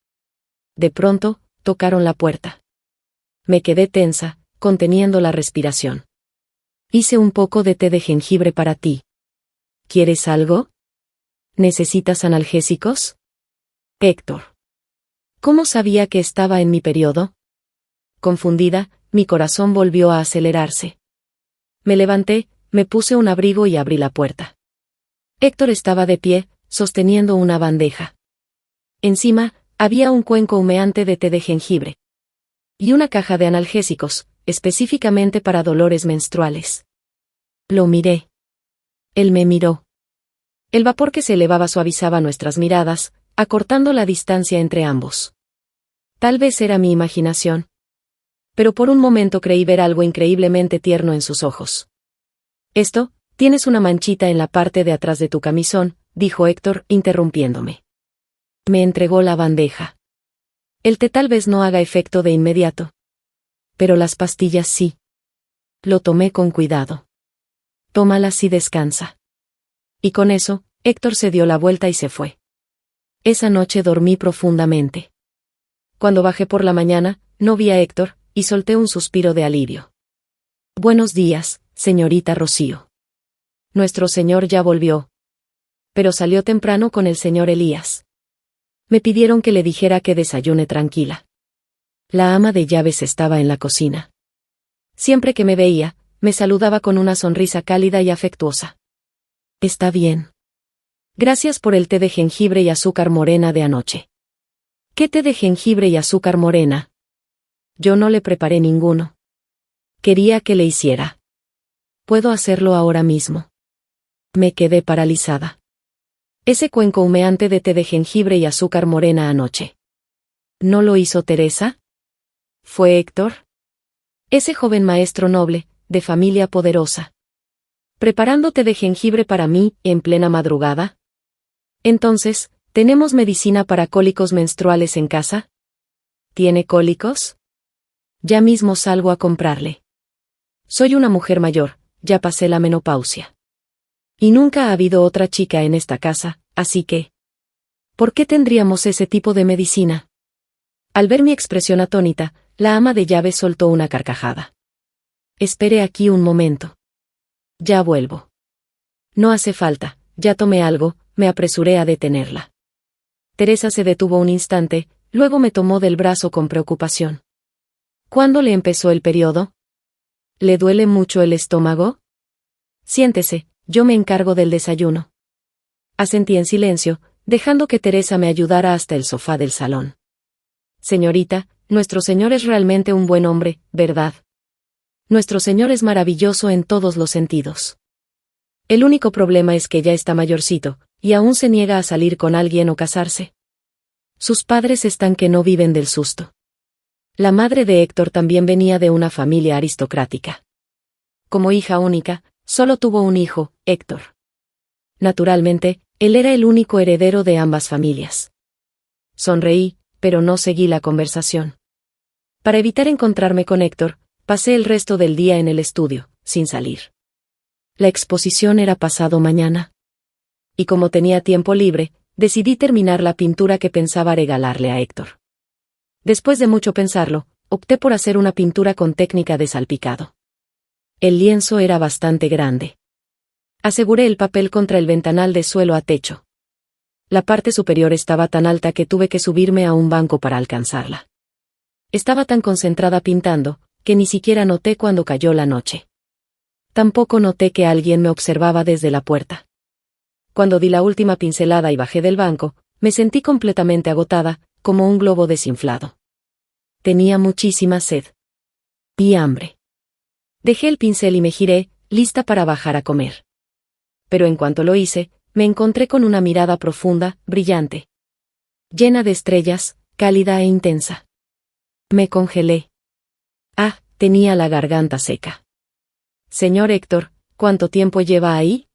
De pronto, tocaron la puerta. Me quedé tensa, conteniendo la respiración. Hice un poco de té de jengibre para ti. ¿Quieres algo? ¿Necesitas analgésicos? Héctor. ¿Cómo sabía que estaba en mi periodo? Confundida, mi corazón volvió a acelerarse. Me levanté, me puse un abrigo y abrí la puerta. Héctor estaba de pie, sosteniendo una bandeja. Encima, había un cuenco humeante de té de jengibre. Y una caja de analgésicos, específicamente para dolores menstruales. Lo miré. Él me miró. El vapor que se elevaba suavizaba nuestras miradas, acortando la distancia entre ambos. Tal vez era mi imaginación. Pero por un momento creí ver algo increíblemente tierno en sus ojos. Tienes una manchita en la parte de atrás de tu camisón, dijo Héctor, interrumpiéndome. Me entregó la bandeja. El té tal vez no haga efecto de inmediato. Pero las pastillas sí. Lo tomé con cuidado. Tómalas y descansa. Y con eso, Héctor se dio la vuelta y se fue. Esa noche dormí profundamente. Cuando bajé por la mañana, no vi a Héctor, y solté un suspiro de alivio. Buenos días, señorita Rocío. Nuestro señor ya volvió. Pero salió temprano con el señor Elías. Me pidieron que le dijera que desayune tranquila. La ama de llaves estaba en la cocina. Siempre que me veía, me saludaba con una sonrisa cálida y afectuosa. Está bien. Gracias por el té de jengibre y azúcar morena de anoche. ¿Qué té de jengibre y azúcar morena? Yo no le preparé ninguno. Quería que le hiciera. Puedo hacerlo ahora mismo. Me quedé paralizada. Ese cuenco humeante de té de jengibre y azúcar morena anoche. ¿No lo hizo Teresa? ¿Fue Héctor? Ese joven maestro noble, de familia poderosa. ¿Preparando té de jengibre para mí, en plena madrugada? Entonces, ¿tenemos medicina para cólicos menstruales en casa? ¿Tiene cólicos? Ya mismo salgo a comprarle. Soy una mujer mayor, ya pasé la menopausia. Y nunca ha habido otra chica en esta casa, así que... ¿por qué tendríamos ese tipo de medicina? Al ver mi expresión atónita, la ama de llaves soltó una carcajada. Espere aquí un momento. Ya vuelvo. No hace falta, ya tomé algo, me apresuré a detenerla. Teresa se detuvo un instante, luego me tomó del brazo con preocupación. ¿Cuándo le empezó el periodo? ¿Le duele mucho el estómago? Siéntese, yo me encargo del desayuno. Asentí en silencio, dejando que Teresa me ayudara hasta el sofá del salón. Señorita, nuestro señor es realmente un buen hombre, ¿verdad? Nuestro señor es maravilloso en todos los sentidos. El único problema es que ya está mayorcito, y aún se niega a salir con alguien o casarse. Sus padres están que no viven del susto. La madre de Héctor también venía de una familia aristocrática. Como hija única, solo tuvo un hijo, Héctor. Naturalmente, él era el único heredero de ambas familias. Sonreí, pero no seguí la conversación. Para evitar encontrarme con Héctor, pasé el resto del día en el estudio, sin salir. La exposición era pasado mañana. Y como tenía tiempo libre, decidí terminar la pintura que pensaba regalarle a Héctor. Después de mucho pensarlo, opté por hacer una pintura con técnica de salpicado. El lienzo era bastante grande. Aseguré el papel contra el ventanal de suelo a techo. La parte superior estaba tan alta que tuve que subirme a un banco para alcanzarla. Estaba tan concentrada pintando, que ni siquiera noté cuando cayó la noche. Tampoco noté que alguien me observaba desde la puerta. Cuando di la última pincelada y bajé del banco, me sentí completamente agotada, como un globo desinflado. Tenía muchísima sed. Y hambre. Dejé el pincel y me giré, lista para bajar a comer. Pero en cuanto lo hice, me encontré con una mirada profunda, brillante. Llena de estrellas, cálida e intensa. Me congelé. Ah, tenía la garganta seca. Señor Héctor, ¿cuánto tiempo lleva ahí?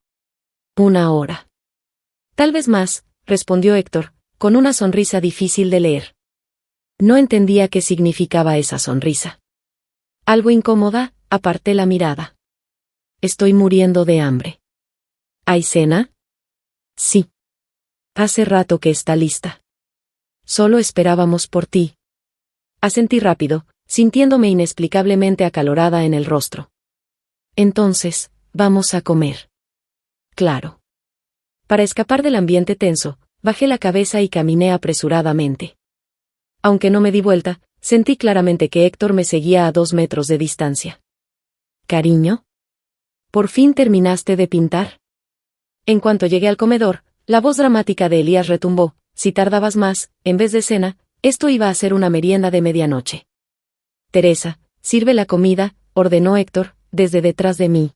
1 hora. Tal vez más, respondió Héctor, con una sonrisa difícil de leer. No entendía qué significaba esa sonrisa. Algo incómoda, aparté la mirada. Estoy muriendo de hambre. ¿Hay cena? Sí. Hace rato que está lista. Solo esperábamos por ti. Asentí rápido, sintiéndome inexplicablemente acalorada en el rostro. Entonces, vamos a comer. Claro. Para escapar del ambiente tenso, bajé la cabeza y caminé apresuradamente. Aunque no me di vuelta, sentí claramente que Héctor me seguía a 2 metros de distancia. ¿Cariño? ¿Por fin terminaste de pintar? En cuanto llegué al comedor, la voz dramática de Elías retumbó: si tardabas más, en vez de cena, esto iba a ser una merienda de medianoche. Teresa, sirve la comida, ordenó Héctor, desde detrás de mí.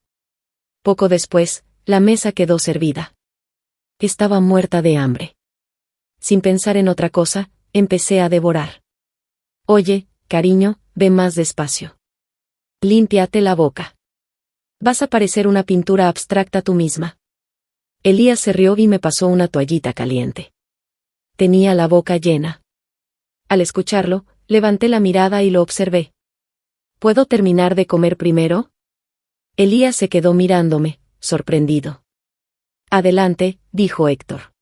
Poco después, la mesa quedó servida. Estaba muerta de hambre. Sin pensar en otra cosa, empecé a devorar. Oye, cariño, ve más despacio. Límpiate la boca. Vas a parecer una pintura abstracta tú misma. Elías se rió y me pasó una toallita caliente. Tenía la boca llena. Al escucharlo, levanté la mirada y lo observé. ¿Puedo terminar de comer primero? Elías se quedó mirándome, sorprendido. Adelante, dijo Héctor.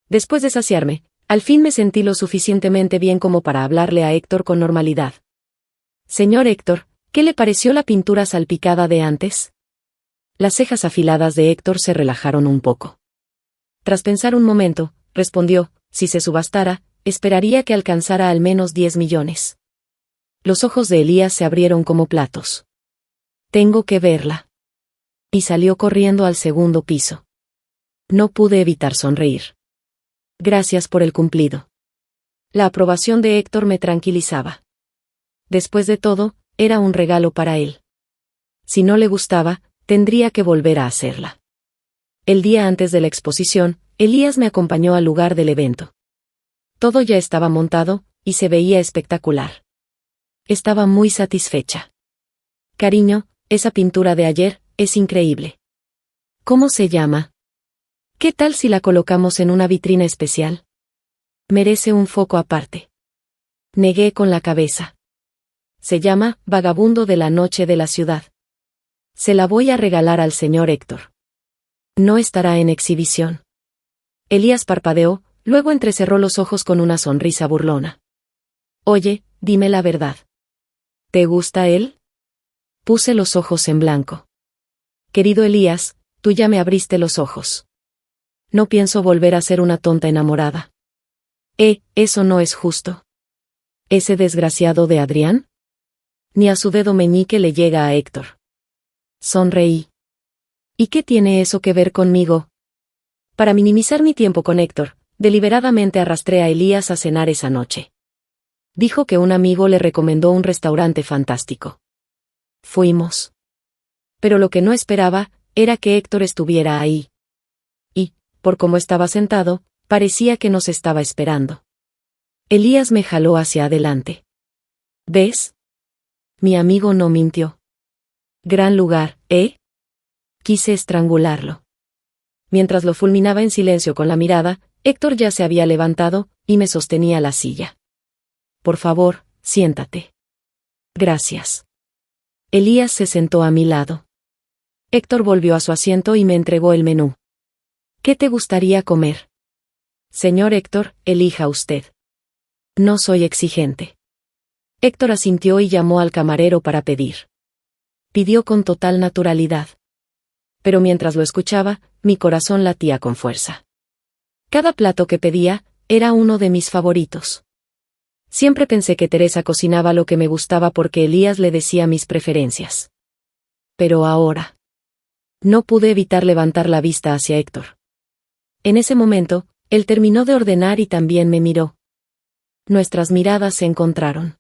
Después de saciarme, al fin me sentí lo suficientemente bien como para hablarle a Héctor con normalidad. Señor Héctor, ¿qué le pareció la pintura salpicada de antes? Las cejas afiladas de Héctor se relajaron un poco. Tras pensar un momento, respondió: si se subastara, esperaría que alcanzara al menos 10 millones. Los ojos de Elías se abrieron como platos. Tengo que verla. Y salió corriendo al segundo piso. No pude evitar sonreír. Gracias por el cumplido. La aprobación de Héctor me tranquilizaba. Después de todo, era un regalo para él. Si no le gustaba, tendría que volver a hacerla. El día antes de la exposición, Elías me acompañó al lugar del evento. Todo ya estaba montado, y se veía espectacular. Estaba muy satisfecha. Cariño, esa pintura de ayer, es increíble. ¿Cómo se llama? ¿Qué tal si la colocamos en una vitrina especial? Merece un foco aparte. Negué con la cabeza. Se llama Vagabundo de la noche de la ciudad. Se la voy a regalar al señor Héctor. No estará en exhibición. Elías parpadeó, luego entrecerró los ojos con una sonrisa burlona. Oye, dime la verdad. ¿Te gusta él? Puse los ojos en blanco. Querido Elías, tú ya me abriste los ojos. No pienso volver a ser una tonta enamorada. Eso no es justo. ¿Ese desgraciado de Adrián? Ni a su dedo meñique le llega a Héctor. Sonreí. ¿Y qué tiene eso que ver conmigo? Para minimizar mi tiempo con Héctor, deliberadamente arrastré a Elías a cenar esa noche. Dijo que un amigo le recomendó un restaurante fantástico. Fuimos. Pero lo que no esperaba, era que Héctor estuviera ahí. Y, por cómo estaba sentado, parecía que nos estaba esperando. Elías me jaló hacia adelante. ¿Ves? Mi amigo no mintió. Gran lugar, ¿eh? Quise estrangularlo. Mientras lo fulminaba en silencio con la mirada, Héctor ya se había levantado, y me sostenía la silla. Por favor, siéntate. Gracias. Elías se sentó a mi lado. Héctor volvió a su asiento y me entregó el menú. ¿Qué te gustaría comer? Señor Héctor, elija usted. No soy exigente. Héctor asintió y llamó al camarero para pedir. Pidió con total naturalidad. Pero mientras lo escuchaba, mi corazón latía con fuerza. Cada plato que pedía, era uno de mis favoritos. Siempre pensé que Teresa cocinaba lo que me gustaba porque Elías le decía mis preferencias. Pero ahora. No pude evitar levantar la vista hacia Héctor. En ese momento, él terminó de ordenar y también me miró. Nuestras miradas se encontraron.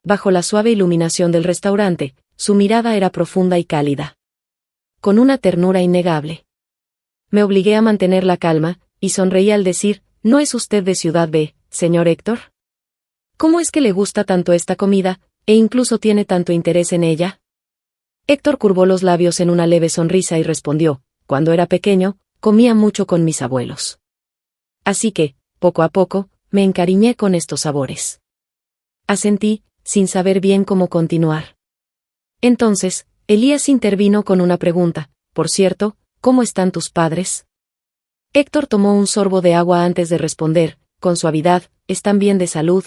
Bajo la suave iluminación del restaurante, su mirada era profunda y cálida. Con una ternura innegable. Me obligué a mantener la calma, y sonreí al decir, ¿no es usted de Ciudad B, señor Héctor? ¿Cómo es que le gusta tanto esta comida, e incluso tiene tanto interés en ella? Héctor curvó los labios en una leve sonrisa y respondió, cuando era pequeño, comía mucho con mis abuelos. Así que, poco a poco, me encariñé con estos sabores. Asentí, sin saber bien cómo continuar. Entonces, Elías intervino con una pregunta, por cierto, ¿cómo están tus padres? Héctor tomó un sorbo de agua antes de responder, con suavidad, están bien de salud.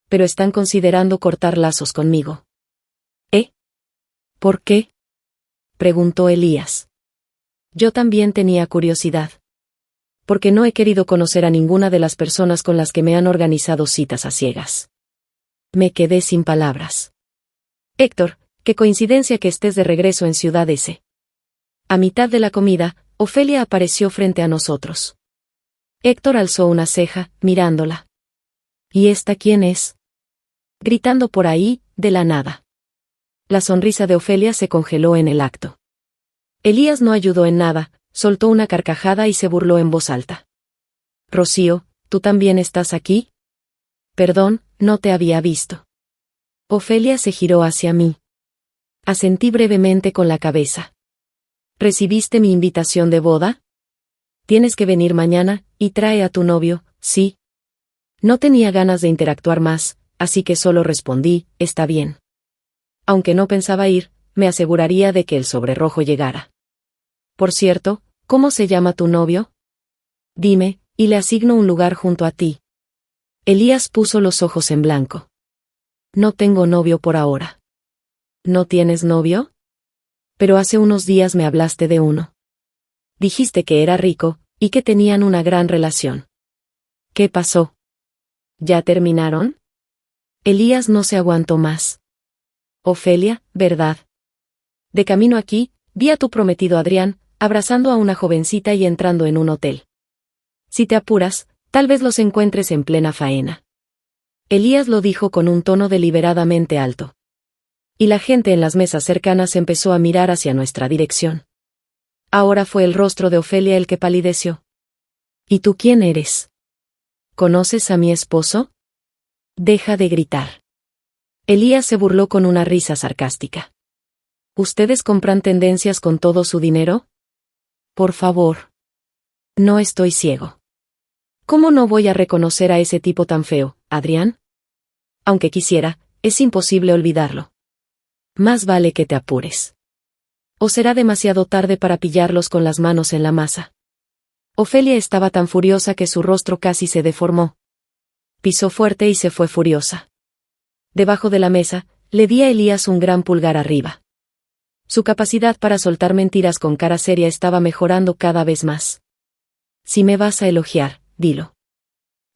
Pero están considerando cortar lazos conmigo. ¿Eh? ¿Por qué? Preguntó Elías. Yo también tenía curiosidad. Porque no he querido conocer a ninguna de las personas con las que me han organizado citas a ciegas. Me quedé sin palabras. Héctor, qué coincidencia que estés de regreso en Ciudad S. A mitad de la comida, Ofelia apareció frente a nosotros. Héctor alzó una ceja, mirándola. ¿Y esta quién es? Gritando por ahí, de la nada. La sonrisa de Ofelia se congeló en el acto. Elías no ayudó en nada, soltó una carcajada y se burló en voz alta. Rocío, ¿tú también estás aquí? Perdón, no te había visto. Ofelia se giró hacia mí. Asentí brevemente con la cabeza. ¿Recibiste mi invitación de boda? Tienes que venir mañana, y trae a tu novio, ¿sí? No tenía ganas de interactuar más, así que solo respondí, está bien. Aunque no pensaba ir, me aseguraría de que el sobre rojo llegara. Por cierto, ¿cómo se llama tu novio? Dime, y le asigno un lugar junto a ti. Elías puso los ojos en blanco. No tengo novio por ahora. ¿No tienes novio? Pero hace unos días me hablaste de uno. Dijiste que era rico, y que tenían una gran relación. ¿Qué pasó? ¿Ya terminaron? Elías no se aguantó más. Ofelia, ¿verdad? De camino aquí, vi a tu prometido Adrián, abrazando a una jovencita y entrando en un hotel. Si te apuras, tal vez los encuentres en plena faena. Elías lo dijo con un tono deliberadamente alto. Y la gente en las mesas cercanas empezó a mirar hacia nuestra dirección. Ahora fue el rostro de Ofelia el que palideció. ¿Y tú quién eres? ¿Conoces a mi esposo? Deja de gritar. Elías se burló con una risa sarcástica. ¿Ustedes compran tendencias con todo su dinero? Por favor. No estoy ciego. ¿Cómo no voy a reconocer a ese tipo tan feo, Adrián? Aunque quisiera, es imposible olvidarlo. Más vale que te apures. O será demasiado tarde para pillarlos con las manos en la masa. Ofelia estaba tan furiosa que su rostro casi se deformó. Pisó fuerte y se fue furiosa. Debajo de la mesa, le di a Elías un gran pulgar arriba. Su capacidad para soltar mentiras con cara seria estaba mejorando cada vez más. Si me vas a elogiar, dilo.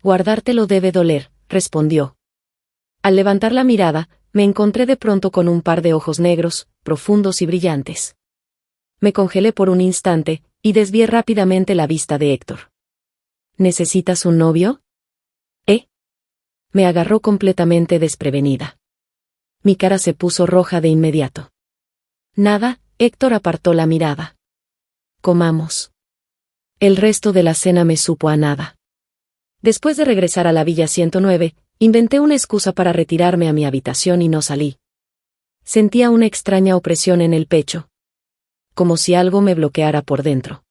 Guardártelo debe doler, respondió. Al levantar la mirada, me encontré de pronto con un par de ojos negros, profundos y brillantes. Me congelé por un instante, y desvié rápidamente la vista de Héctor. ¿Necesitas un novio? Me agarró completamente desprevenida. Mi cara se puso roja de inmediato. Nada, Héctor apartó la mirada. Comamos. El resto de la cena me supo a nada. Después de regresar a la Villa 109, inventé una excusa para retirarme a mi habitación y no salí. Sentía una extraña opresión en el pecho. Como si algo me bloqueara por dentro.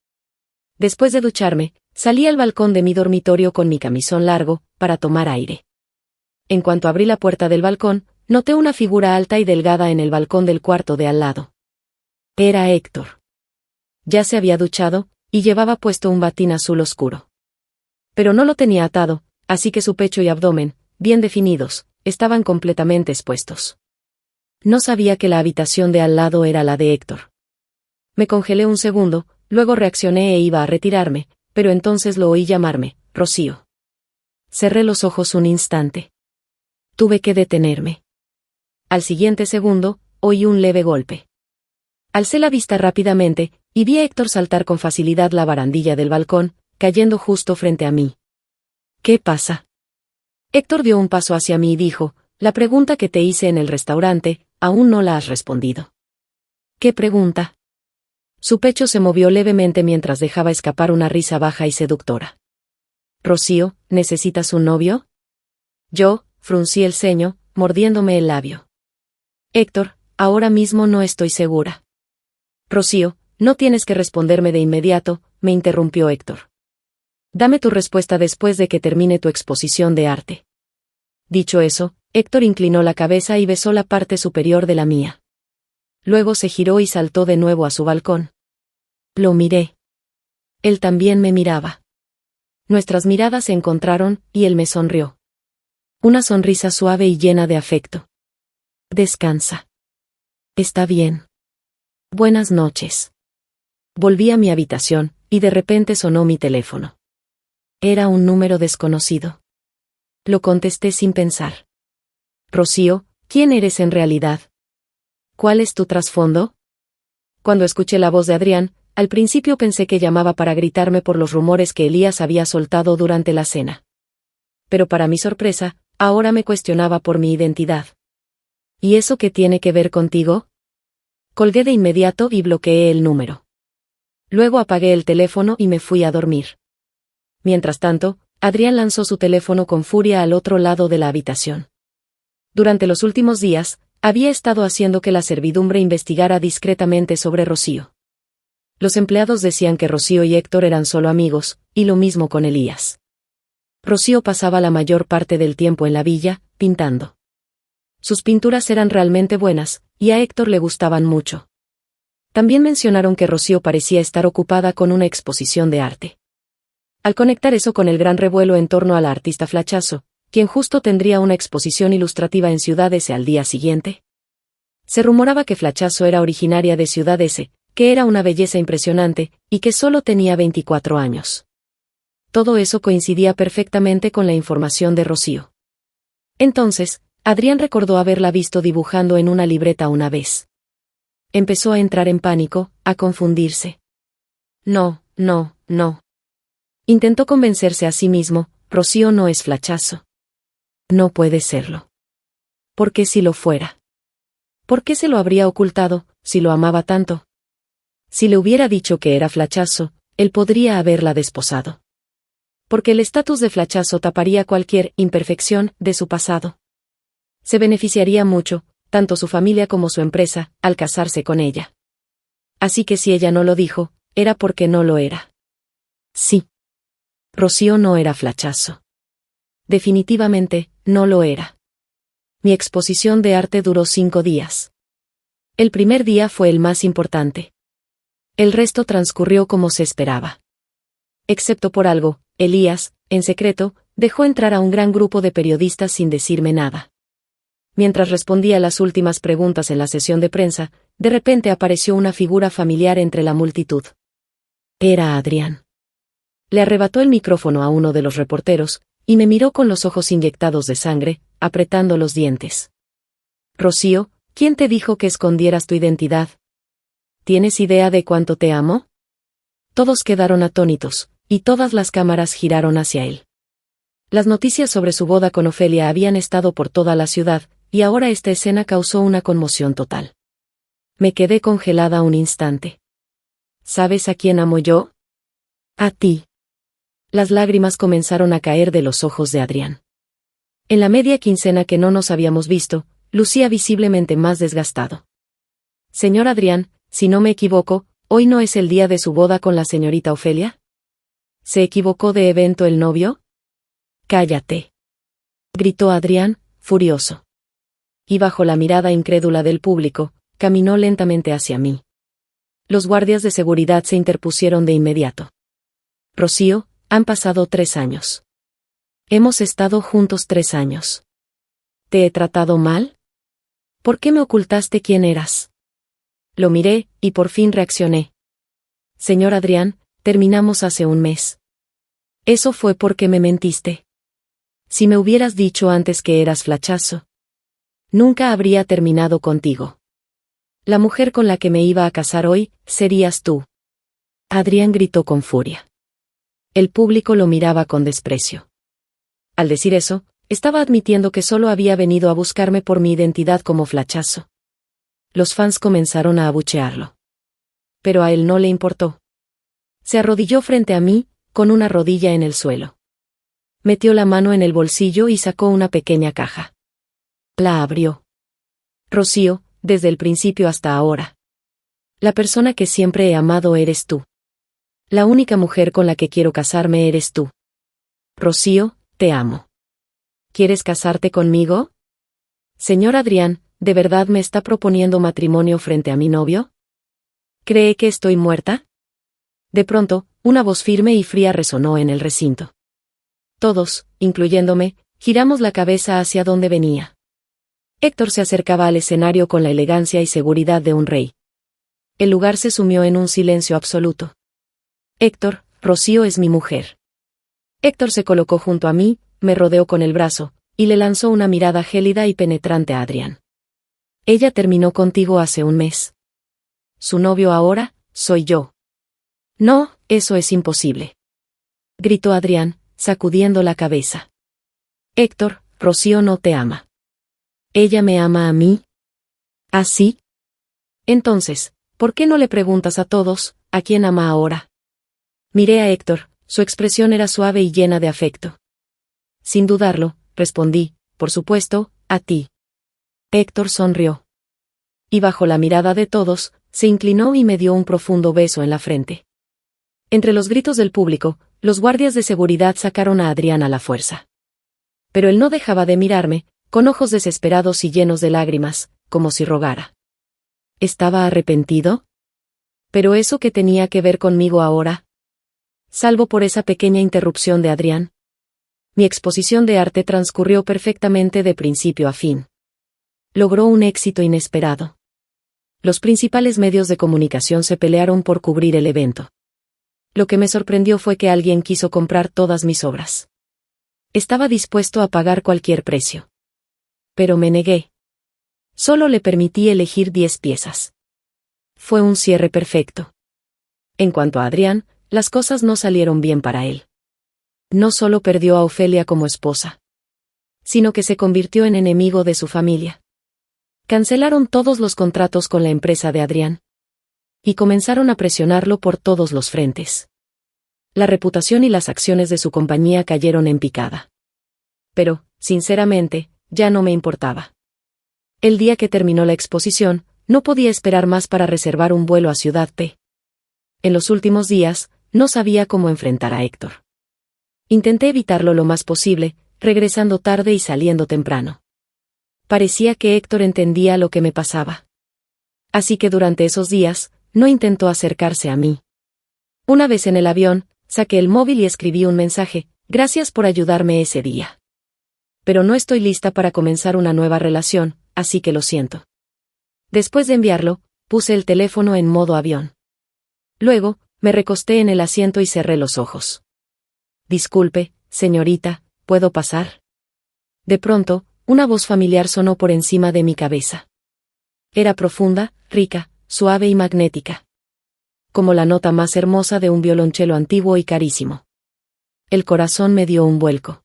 Después de ducharme, salí al balcón de mi dormitorio con mi camisón largo, para tomar aire. En cuanto abrí la puerta del balcón, noté una figura alta y delgada en el balcón del cuarto de al lado. Era Héctor. Ya se había duchado, y llevaba puesto un batín azul oscuro. Pero no lo tenía atado, así que su pecho y abdomen, bien definidos, estaban completamente expuestos. No sabía que la habitación de al lado era la de Héctor. Me congelé un segundo, luego reaccioné e iba a retirarme, pero entonces lo oí llamarme, Rocío. Cerré los ojos un instante. Tuve que detenerme. Al siguiente segundo, oí un leve golpe. Alcé la vista rápidamente, y vi a Héctor saltar con facilidad la barandilla del balcón, cayendo justo frente a mí. ¿Qué pasa? Héctor dio un paso hacia mí y dijo, la pregunta que te hice en el restaurante, aún no la has respondido. ¿Qué pregunta? Su pecho se movió levemente mientras dejaba escapar una risa baja y seductora. Rocío, ¿necesitas un novio? Yo, fruncí el ceño, mordiéndome el labio. Héctor, ahora mismo no estoy segura. Rocío, no tienes que responderme de inmediato, me interrumpió Héctor. Dame tu respuesta después de que termine tu exposición de arte. Dicho eso, Héctor inclinó la cabeza y besó la parte superior de la mía. Luego se giró y saltó de nuevo a su balcón. Lo miré. Él también me miraba. Nuestras miradas se encontraron, y él me sonrió. Una sonrisa suave y llena de afecto. Descansa. Está bien. Buenas noches. Volví a mi habitación, y de repente sonó mi teléfono. Era un número desconocido. Lo contesté sin pensar. Rocío, ¿quién eres en realidad? ¿Cuál es tu trasfondo? Cuando escuché la voz de Adrián, al principio pensé que llamaba para gritarme por los rumores que Elías había soltado durante la cena. Pero para mi sorpresa, ahora me cuestionaba por mi identidad. ¿Y eso qué tiene que ver contigo? Colgué de inmediato y bloqueé el número. Luego apagué el teléfono y me fui a dormir. Mientras tanto, Adrián lanzó su teléfono con furia al otro lado de la habitación. Durante los últimos días, había estado haciendo que la servidumbre investigara discretamente sobre Rocío. Los empleados decían que Rocío y Héctor eran solo amigos, y lo mismo con Elías. Rocío pasaba la mayor parte del tiempo en la villa, pintando. Sus pinturas eran realmente buenas, y a Héctor le gustaban mucho. También mencionaron que Rocío parecía estar ocupada con una exposición de arte. Al conectar eso con el gran revuelo en torno a la artista Flachazo, quien justo tendría una exposición ilustrativa en Ciudad S al día siguiente. Se rumoraba que Flachazo era originaria de Ciudad S, que era una belleza impresionante, y que solo tenía 24 años. Todo eso coincidía perfectamente con la información de Rocío. Entonces, Adrián recordó haberla visto dibujando en una libreta una vez. Empezó a entrar en pánico, a confundirse. No. Intentó convencerse a sí mismo, Rocío no es Flachazo. No puede serlo. ¿Por qué si lo fuera? ¿Por qué se lo habría ocultado, si lo amaba tanto? Si le hubiera dicho que era Flachazo, él podría haberla desposado. Porque el estatus de Flachazo taparía cualquier imperfección de su pasado. Se beneficiaría mucho, tanto su familia como su empresa, al casarse con ella. Así que si ella no lo dijo, era porque no lo era. Sí. Rocío no era Flachazo. Definitivamente, no lo era. Mi exposición de arte duró 5 días. El primer día fue el más importante. El resto transcurrió como se esperaba. Excepto por algo, Elías, en secreto, dejó entrar a un gran grupo de periodistas sin decirme nada. Mientras respondía las últimas preguntas en la sesión de prensa, de repente apareció una figura familiar entre la multitud. Era Adrián. Le arrebató el micrófono a uno de los reporteros, y me miró con los ojos inyectados de sangre, apretando los dientes. Rocío, ¿quién te dijo que escondieras tu identidad? ¿Tienes idea de cuánto te amo? Todos quedaron atónitos, y todas las cámaras giraron hacia él. Las noticias sobre su boda con Ofelia habían estado por toda la ciudad, y ahora esta escena causó una conmoción total. Me quedé congelada un instante. ¿Sabes a quién amo yo? A ti. Las lágrimas comenzaron a caer de los ojos de Adrián. En la media quincena que no nos habíamos visto, lucía visiblemente más desgastado. Señor Adrián, si no me equivoco, ¿hoy no es el día de su boda con la señorita Ofelia? ¿Se equivocó de evento el novio? Cállate. Gritó Adrián, furioso. Y bajo la mirada incrédula del público, caminó lentamente hacia mí. Los guardias de seguridad se interpusieron de inmediato. Rocío, han pasado 3 años. Hemos estado juntos 3 años. ¿Te he tratado mal? ¿Por qué me ocultaste quién eras? Lo miré, y por fin reaccioné. Señor Adrián, terminamos hace un mes. Eso fue porque me mentiste. Si me hubieras dicho antes que eras Flachazo, nunca habría terminado contigo. La mujer con la que me iba a casar hoy, serías tú. Adrián gritó con furia. El público lo miraba con desprecio. Al decir eso, estaba admitiendo que solo había venido a buscarme por mi identidad como flachazo. Los fans comenzaron a abuchearlo. Pero a él no le importó. Se arrodilló frente a mí, con una rodilla en el suelo. Metió la mano en el bolsillo y sacó una pequeña caja. La abrió. Rocío, desde el principio hasta ahora. La persona que siempre he amado eres tú. La única mujer con la que quiero casarme eres tú. Rocío, te amo. ¿Quieres casarte conmigo? Señor Adrián, ¿de verdad me está proponiendo matrimonio frente a mi novio? ¿Cree que estoy muerta? De pronto, una voz firme y fría resonó en el recinto. Todos, incluyéndome, giramos la cabeza hacia donde venía. Héctor se acercaba al escenario con la elegancia y seguridad de un rey. El lugar se sumió en un silencio absoluto. Héctor, Rocío es mi mujer. Héctor se colocó junto a mí, me rodeó con el brazo, y le lanzó una mirada gélida y penetrante a Adrián. Ella terminó contigo hace un mes. Su novio ahora, soy yo. No, eso es imposible. Gritó Adrián, sacudiendo la cabeza. Héctor, Rocío no te ama. ¿Ella me ama a mí? ¿Ah, sí? Entonces, ¿por qué no le preguntas a todos, a quién ama ahora? Miré a Héctor, su expresión era suave y llena de afecto. Sin dudarlo, respondí, por supuesto, a ti. Héctor sonrió. Y bajo la mirada de todos, se inclinó y me dio un profundo beso en la frente. Entre los gritos del público, los guardias de seguridad sacaron a Adrián a la fuerza. Pero él no dejaba de mirarme, con ojos desesperados y llenos de lágrimas, como si rogara. ¿Estaba arrepentido? ¿Pero eso qué tenía que ver conmigo ahora? Salvo por esa pequeña interrupción de Adrián. Mi exposición de arte transcurrió perfectamente de principio a fin. Logró un éxito inesperado. Los principales medios de comunicación se pelearon por cubrir el evento. Lo que me sorprendió fue que alguien quiso comprar todas mis obras. Estaba dispuesto a pagar cualquier precio. Pero me negué. Solo le permití elegir 10 piezas. Fue un cierre perfecto. En cuanto a Adrián, las cosas no salieron bien para él. No solo perdió a Ofelia como esposa, sino que se convirtió en enemigo de su familia. Cancelaron todos los contratos con la empresa de Adrián. Y comenzaron a presionarlo por todos los frentes. La reputación y las acciones de su compañía cayeron en picada. Pero, sinceramente, ya no me importaba. El día que terminó la exposición, no podía esperar más para reservar un vuelo a Ciudad P. En los últimos días, no sabía cómo enfrentar a Héctor. Intenté evitarlo lo más posible, regresando tarde y saliendo temprano. Parecía que Héctor entendía lo que me pasaba. Así que durante esos días, no intentó acercarse a mí. Una vez en el avión, saqué el móvil y escribí un mensaje: gracias por ayudarme ese día. Pero no estoy lista para comenzar una nueva relación, así que lo siento. Después de enviarlo, puse el teléfono en modo avión. Luego, me recosté en el asiento y cerré los ojos. Disculpe, señorita, ¿puedo pasar? De pronto, una voz familiar sonó por encima de mi cabeza. Era profunda, rica, suave y magnética. Como la nota más hermosa de un violonchelo antiguo y carísimo. El corazón me dio un vuelco.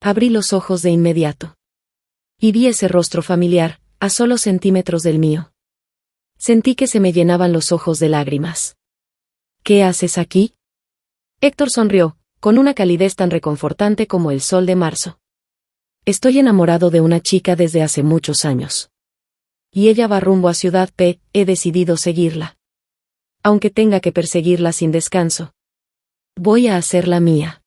Abrí los ojos de inmediato. Y vi ese rostro familiar, a solo centímetros del mío. Sentí que se me llenaban los ojos de lágrimas. ¿Qué haces aquí? Héctor sonrió, con una calidez tan reconfortante como el sol de marzo. Estoy enamorado de una chica desde hace muchos años. Y ella va rumbo a Ciudad P, he decidido seguirla. Aunque tenga que perseguirla sin descanso. Voy a hacerla mía.